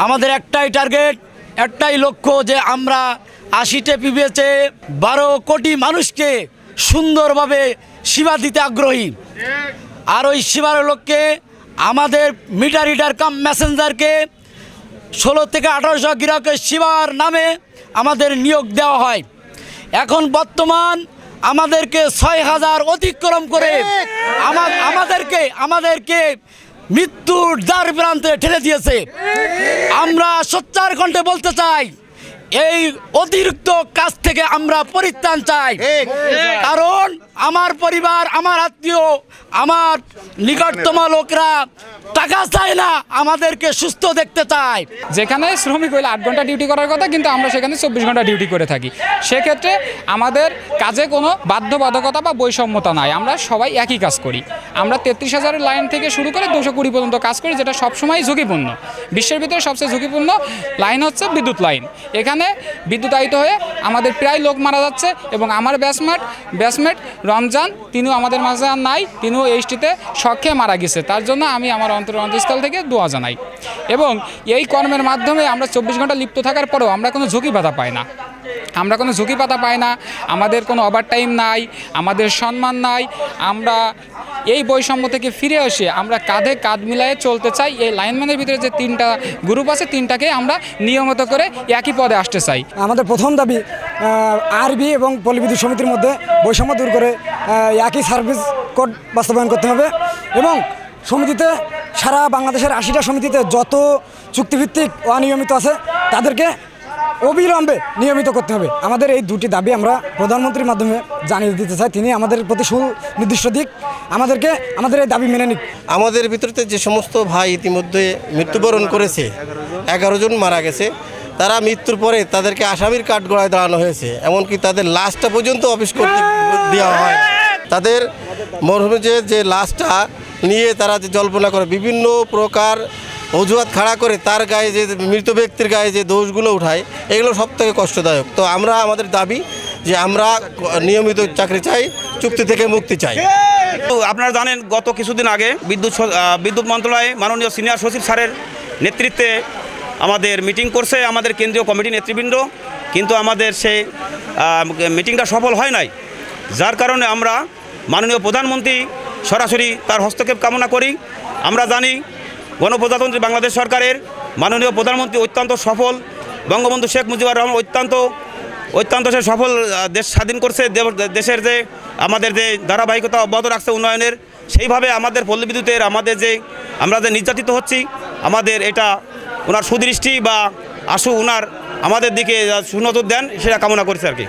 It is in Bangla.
আমাদের একটাই টার্গেট, একটাই লক্ষ্য যে আমরা 80টা পিবিএসে 12 কোটি মানুষকে সুন্দরভাবে সেবা দিতে আগ্রহী। আর ওই সেবার লক্ষ্যে আমাদের মিটার রিডার কাম মেসেঞ্জারকে 16 থেকে 1800 গ্রাহকের সেবার নামে আমাদের নিয়োগ দেওয়া হয়। এখন বর্তমান আমাদেরকে 6000 অতিক্রম করে আমাদেরকে মৃত্যুর দ্বার প্রান্তে ঠেলে দিয়েছে। আমরা সোচ্চার কণ্ঠে বলতে চাই, এই অতিরিক্ত কাজ থেকে আমরা পরিত্রাণ চাই। কারণ আমার পরিবার, আমার আত্মীয়, আমার নিকটতম লোকরা টাকা চায় না, আমাদেরকে সুস্থ দেখতে চায়। যেখানে শ্রমিক হইলে 8 ঘন্টা ডিউটি করার কথা, কিন্তু আমরা সেখানে 24 ঘন্টা ডিউটি করে থাকি। সেক্ষেত্রে আমাদের কাজে কোনো বাধ্যবাধকতা বা বৈষম্যতা নাই, আমরা সবাই একই কাজ করি। আমরা 33,000 লাইন থেকে শুরু করে 220 পর্যন্ত কাজ করি, যেটা সবসময় ঝুঁকিপূর্ণ। বিশ্বের ভিতরে সবচেয়ে ঝুঁকিপূর্ণ লাইন হচ্ছে বিদ্যুৎ লাইন। এখানে বিদ্যুতায়িত হয়ে আমাদের প্রায় লোক মারা যাচ্ছে এবং আমার ব্যাচমেট রমজান, তিনিও আমাদের মাঝে আর নাই, তিনিও এইচটিতে শখে মারা গেছে। তার জন্য আমি আমার অন্তঃস্থল থেকে দোয়া জানাই। এবং এই কর্মের মাধ্যমে আমরা 24 ঘন্টা লিপ্ত থাকার পরেও আমরা কোনো ঝুঁকি বাধা পাই না, আমাদের কোনো ওভারটাইম নাই, আমাদের সম্মান নাই। আমরা এই বৈষম্য থেকে ফিরে এসে আমরা কাঁধে কাঁধ মিলিয়ে চলতে চাই। এই লাইনম্যানের ভিতরে যে 3টা গ্রুপ আছে, 3টাকে আমরা নিয়মিত করে একই পদে আসতে চাই। আমাদের প্রথম দাবি আরবি এবং পল্লী বিদ্যুৎ সমিতির মধ্যে বৈষম্য দূর করে একই সার্ভিস কোড বাস্তবায়ন করতে হবে এবং সমিতিতে সারা বাংলাদেশের 80টা সমিতিতে যত চুক্তিভিত্তিক অনিয়মিত আছে তাদেরকে অবিলম্বে নিয়মিত করতে হবে। আমাদের এই 2টি দাবি আমরা প্রধানমন্ত্রীর মাধ্যমে জানিয়ে দিতে চাই, তিনি আমাদের প্রতি সুনির্দিষ্ট দিক, আমাদের এই দাবি মেনে নিক। আমাদের ভিতরে যে সমস্ত ভাই ইতিমধ্যে মৃত্যুবরণ করেছে, 11 জন মারা গেছে, তারা মৃত্যুর পরে তাদেরকে আসামির কাঠগড়ায় দাঁড়ানো হয়েছে, এমনকি তাদের লাশটা পর্যন্ত অফিস করতে দেওয়া হয়। তাদের মরহুমের যে লাশটা নিয়ে তারা যে জল্পনা করে, বিভিন্ন প্রকার অজুহাত খাড়া করে তার গায়ে যে মৃত ব্যক্তির গায়ে যে দোষগুলো উঠায়, এগুলো সব থেকে কষ্টদায়ক। তো আমাদের দাবি যে আমরা নিয়মিত চাকরি চাই, চুক্তি থেকে মুক্তি চাই। আপনারা জানেন, গত কিছুদিন আগে বিদ্যুৎ মন্ত্রণালয়ে মাননীয় সিনিয়র সচিব স্যারের নেতৃত্বে আমাদের মিটিং করছে আমাদের কেন্দ্রীয় কমিটি নেতৃবৃন্দ, কিন্তু আমাদের সেই মিটিংটা সফল হয় নাই। যার কারণে আমরা মাননীয় প্রধানমন্ত্রী সরাসরি তার হস্তক্ষেপ কামনা করি। আমরা জানি গণপ্রজাতন্ত্রী বাংলাদেশ সরকারের মাননীয় প্রধানমন্ত্রী অত্যন্ত সফল, বঙ্গবন্ধু শেখ মুজিবুর রহমান অত্যন্ত সে সফল দেশ স্বাধীন করছে। দেশের যে আমাদের যে ধারাবাহিকতা অব্যাহত রাখছে উন্নয়নের, সেইভাবে আমাদের পল্লী বিদ্যুতের আমরা যে নির্যাতিত হচ্ছি, আমাদের এটা ওনার সুদৃষ্টি বা আমাদের দিকে সুনজর দেন, সেটা কামনা করছে আর কি।